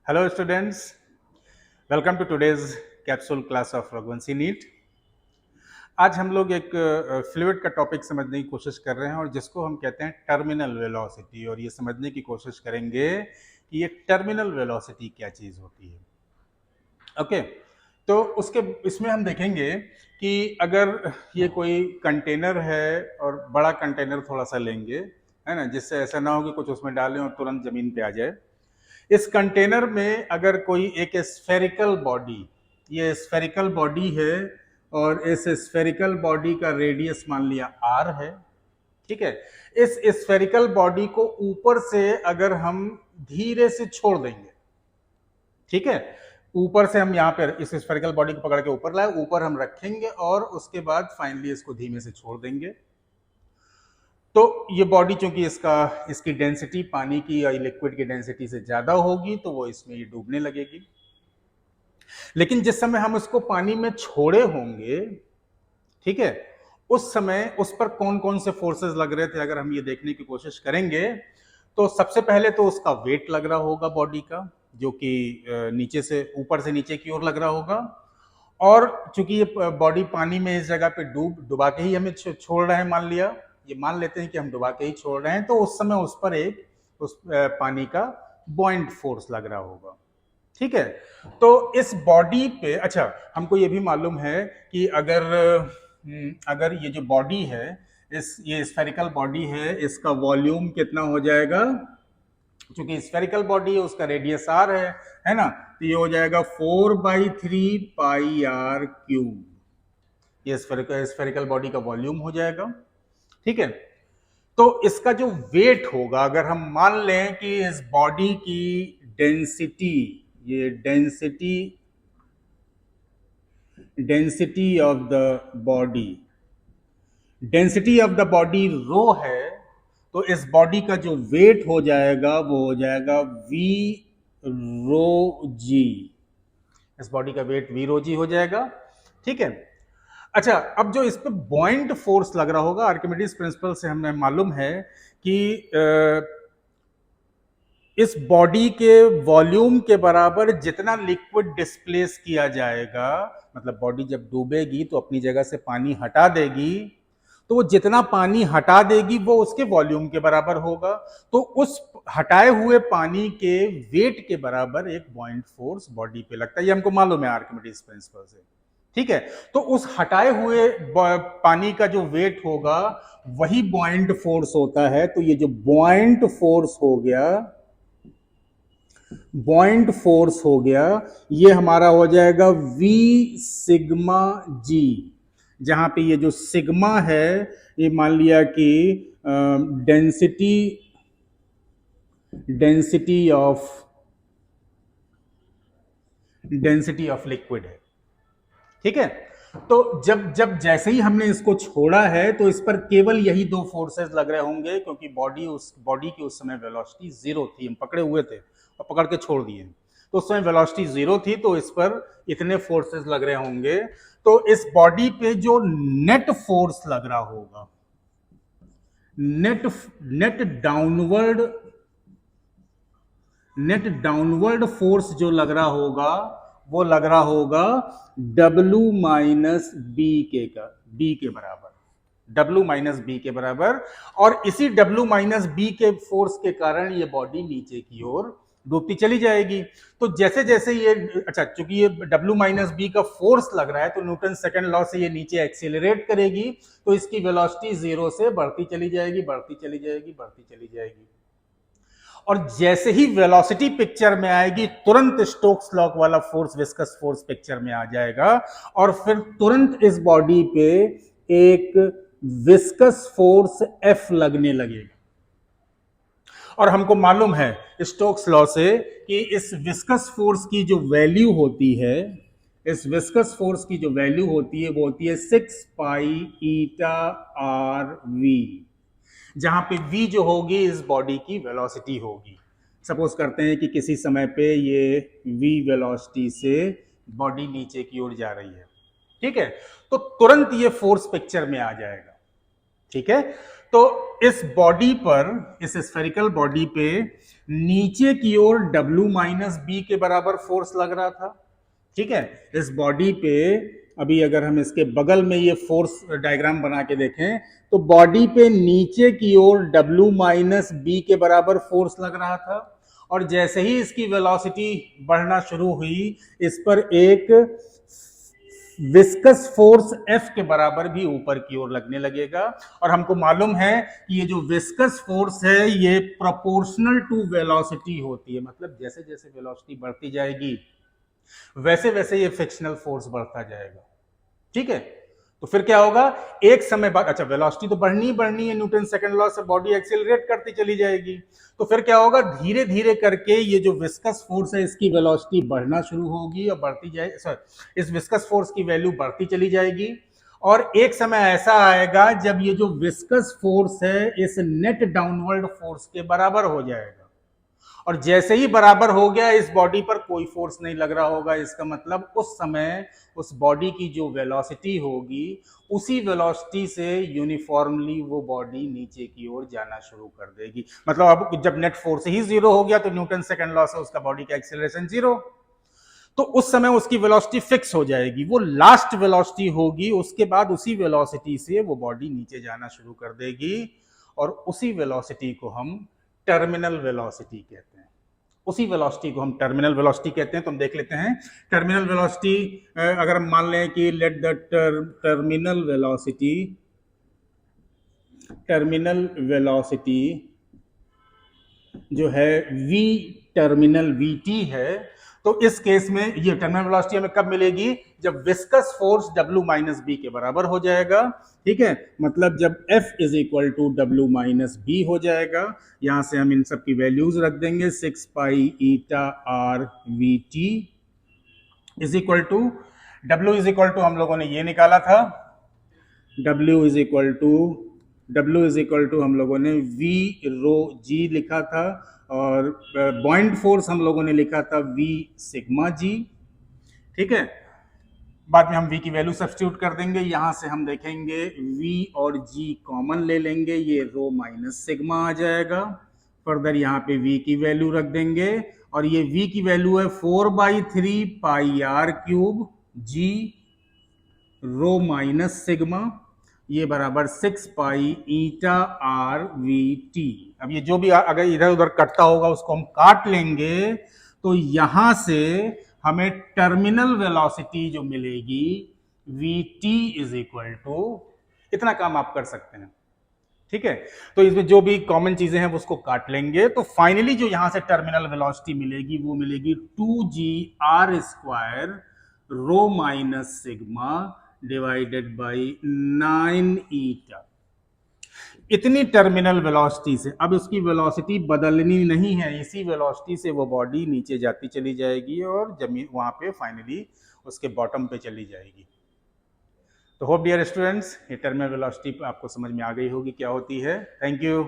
Hello students, welcome to today's capsule class of Raghuvanshi NEET। आज हम लोग एक फ्लूइड का टॉपिक समझने की कोशिश कर रहे हैं और जिसको हम कहते हैं टर्मिनल वेलोसिटी, और ये समझने की कोशिश करेंगे कि ये टर्मिनल वेलोसिटी क्या चीज़ होती है। ओके, तो उसके इसमें हम देखेंगे कि अगर ये कोई कंटेनर है और बड़ा कंटेनर थोड़ा सा लेंगे, है ना, जिससे ऐसा ना हो कि कुछ उसमें डालें और तुरंत जमीन पे आ जाए। इस कंटेनर में अगर कोई एक स्फेरिकल बॉडी, ये स्फेरिकल बॉडी है और इस स्फेरिकल बॉडी का रेडियस मान लिया r है, ठीक है। इस स्फेरिकल बॉडी को ऊपर से अगर हम धीरे से छोड़ देंगे, ठीक है, ऊपर से हम यहाँ पर इस स्फेरिकल बॉडी को पकड़ के ऊपर लाए, ऊपर हम रखेंगे और उसके बाद फाइनली इसको धीमे से छोड़ देंगे, तो ये बॉडी चूंकि इसकी डेंसिटी पानी की या लिक्विड की डेंसिटी से ज्यादा होगी तो वो इसमें ये डूबने लगेगी। लेकिन जिस समय हम उसको पानी में छोड़े होंगे, ठीक है, उस समय उस पर कौन कौन से फोर्सेस लग रहे थे अगर हम ये देखने की कोशिश करेंगे, तो सबसे पहले तो उसका वेट लग रहा होगा बॉडी का, जो कि नीचे से ऊपर से नीचे की ओर लग रहा होगा। और चूंकि ये बॉडी पानी में इस जगह पे डुबा के ही हमें छोड़ रहे हैं, मान लिया, ये मान लेते हैं कि हम डुबा के ही छोड़ रहे हैं, तो उस समय उस पर उस पानी का बॉइंट फोर्स लग रहा होगा, ठीक है। तो इस बॉडी पे, अच्छा, हमको ये भी मालूम है कि अगर ये जो बॉडी है, ये स्फेरिकल बॉडी है, इसका वॉल्यूम कितना हो जाएगा, क्योंकि स्फेरिकल बॉडी है उसका रेडियस r है ना, तो ये हो जाएगा 4/3 पाई r क्यूब, ये स्फेरिकल बॉडी का वॉल्यूम हो जाएगा, ठीक है। तो इसका जो वेट होगा, अगर हम मान लें कि इस बॉडी की डेंसिटी, ये density of the body, density of the body rho है, तो इस बॉडी का जो वेट हो जाएगा वो हो जाएगा वी रो जी, इस बॉडी का वेट वी रो जी हो जाएगा, ठीक है। अच्छा, अब जो इस पे बॉइंट फोर्स लग रहा होगा, आर्किमिडीज प्रिंसिपल से हमें मालूम है कि इस बॉडी के वॉल्यूम के बराबर जितना लिक्विड डिस्प्लेस किया जाएगा, मतलब बॉडी जब डूबेगी तो अपनी जगह से पानी हटा देगी, तो वो जितना पानी हटा देगी वो उसके वॉल्यूम के बराबर होगा, तो उस हटाए हुए पानी के वेट के बराबर एक बॉइंट फोर्स बॉडी पे लगता है, ये हमको मालूम है आर्किमिडीज प्रिंसिपल से, ठीक है। तो उस हटाए हुए पानी का जो वेट होगा वही बॉइंट फोर्स होता है, तो ये जो बॉइंट फोर्स हो गया, बॉइंट फोर्स हो गया, ये हमारा हो जाएगा वी सिग्मा जी, जहां पे ये जो सिग्मा है ये मान लिया कि डेंसिटी डेंसिटी ऑफ लिक्विड है, ठीक है। तो जब जब जैसे ही हमने इसको छोड़ा है तो इस पर केवल यही दो फोर्सेस लग रहे होंगे, क्योंकि बॉडी की उस समय वेलोसिटी जीरो थी, हम पकड़े हुए थे और पकड़ के छोड़ दिए, तो उस समय वेलोसिटी जीरो थी, तो इस पर इतने फोर्सेस लग रहे होंगे। तो इस बॉडी पे जो नेट फोर्स लग रहा होगा, नेट डाउनवर्ड फोर्स जो लग रहा होगा वो लग रहा होगा W माइनस बी के बराबर, W माइनस बी के बराबर। और इसी W माइनस बी के फोर्स के कारण ये बॉडी नीचे की ओर डूबती चली जाएगी। तो जैसे जैसे ये, अच्छा, चूंकि ये W माइनस बी का फोर्स लग रहा है तो न्यूटन सेकंड लॉ से ये नीचे एक्सेलरेट करेगी, तो इसकी वेलोसिटी जीरो से बढ़ती चली जाएगी, बढ़ती चली जाएगी, बढ़ती चली जाएगी। और जैसे ही वेलोसिटी पिक्चर में आएगी तुरंत स्टोक्स लॉ वाला फोर्स, विस्कस फोर्स पिक्चर में आ जाएगा, और फिर तुरंत इस बॉडी पे एक विस्कस फोर्स F लगने लगेगा। और हमको मालूम है स्टोक्स लॉ से कि इस विस्कस फोर्स की जो वैल्यू होती है, इस विस्कस फोर्स की जो वैल्यू होती है वो होती है 6 पाई ईटा आर वी, जहां पे v जो होगी इस बॉडी की वेलोसिटी होगी। सपोज करते हैं कि किसी समय पे ये v वेलोसिटी से बॉडी नीचे की ओर जा रही है, ठीक है, तो तुरंत ये फोर्स पिक्चर में आ जाएगा, ठीक है। तो इस बॉडी पर, इस स्फेरिकल बॉडी पे नीचे की ओर W माइनस बी के बराबर फोर्स लग रहा था। ठीक है, इस बॉडी पे अभी अगर हम इसके बगल में ये फोर्स डायग्राम बना के देखें तो बॉडी पे नीचे की ओर W माइनस बी के बराबर फोर्स लग रहा था, और जैसे ही इसकी वेलोसिटी बढ़ना शुरू हुई, इस पर एक विस्कस फोर्स F के बराबर भी ऊपर की ओर लगने लगेगा। और हमको मालूम है कि ये जो विस्कस फोर्स है ये प्रोपोर्शनल टू वेलोसिटी होती है, मतलब जैसे जैसे वेलोसिटी बढ़ती जाएगी वैसे वैसे ये फ्रिक्शनल फोर्स बढ़ता जाएगा। ठीक है, तो फिर क्या होगा, एक समय बाद, अच्छा वेलोसिटी तो बढ़नी है, न्यूटन सेकंड लॉ से बॉडी एक्सेलरेट करती चली जाएगी, तो फिर क्या होगा, धीरे धीरे करके ये जो विस्कस फोर्स है इसकी वेलोसिटी बढ़ना शुरू होगी और बढ़ती जाए, सॉरी, इस विस्कस फोर्स की वैल्यू बढ़ती चली जाएगी, और एक समय ऐसा आएगा जब ये जो विस्कस फोर्स है इस नेट डाउनवर्ड फोर्स के बराबर हो जाएगा। और जैसे ही बराबर हो गया, इस बॉडी पर कोई फोर्स नहीं लग रहा होगा, इसका मतलब उस समय उस बॉडी की जो वेलोसिटी होगी उसी वेलोसिटी से यूनिफॉर्मली वो बॉडी नीचे की ओर जाना शुरू कर देगी। मतलब अब जब नेट फोर्स ही जीरो हो गया तो न्यूटन सेकंड लॉ से उसका बॉडी का एक्सेलरेशन जीरो, तो उस समय उसकी वेलोसिटी फिक्स हो जाएगी, वो लास्ट वेलोसिटी होगी, उसके बाद उसी वेलोसिटी से वो बॉडी नीचे जाना शुरू कर देगी, और उसी वेलोसिटी को हम टर्मिनल वेलोसिटी कहते हैं। उसी वेलोसिटी को हम टर्मिनल वेलोसिटी कहते हैं। तो हम देख लेते हैं टर्मिनल वेलोसिटी, अगर हम मान लें कि लेट द टर्मिनल वेलोसिटी जो है v टर्मिनल vt है, तो इस केस में ये टर्मिनल वेलोसिटी हमें कब मिलेगी, जब viscous force W minus B के बराबर हो जाएगा। ठीक है, मतलब जब F is equal to W minus B हो जाएगा, यहां से हम इन सब की वैल्यूज रख देंगे, 6 pi eta r v T is equal to W is equal to हम लोगों ने ये निकाला था, W इज इक्वल टू हम लोगों ने V रो G लिखा था, और बॉइंट फोर्स हम लोगों ने लिखा था V सिग्मा जी। ठीक है, बाद में हम V की वैल्यू सब्स्टिट्यूट कर देंगे, यहां से हम देखेंगे V और G कॉमन ले लेंगे, ये रो माइनस सिग्मा आ जाएगा। फर्दर यहाँ पे V की वैल्यू रख देंगे, और ये V की वैल्यू है 4/3 pi r cube G rho minus sigma, ये बराबर 6 pi eta r v t. अब ये जो भी अगर इधर उधर कटता होगा उसको हम काट लेंगे, तो यहां से हमें टर्मिनल वेलोसिटी जो मिलेगी V T is equal to, इतना काम आप कर सकते हैं। ठीक है, तो इसमें जो भी कॉमन चीजें हैं उसको काट लेंगे, तो फाइनली जो यहां से टर्मिनल वेलोसिटी मिलेगी वो मिलेगी 2g r² rho minus sigma divided by 9 eta. इतनी टर्मिनल वेलोसिटी से अब उसकी वेलोसिटी बदलनी नहीं है, इसी वेलोसिटी से वो बॉडी नीचे जाती चली जाएगी और जमीन वहां पे फाइनली उसके बॉटम पे चली जाएगी। तो होप डियर स्टूडेंट्स, ये टर्मिनल वेलोसिटी आपको समझ में आ गई होगी क्या होती है। Thank you.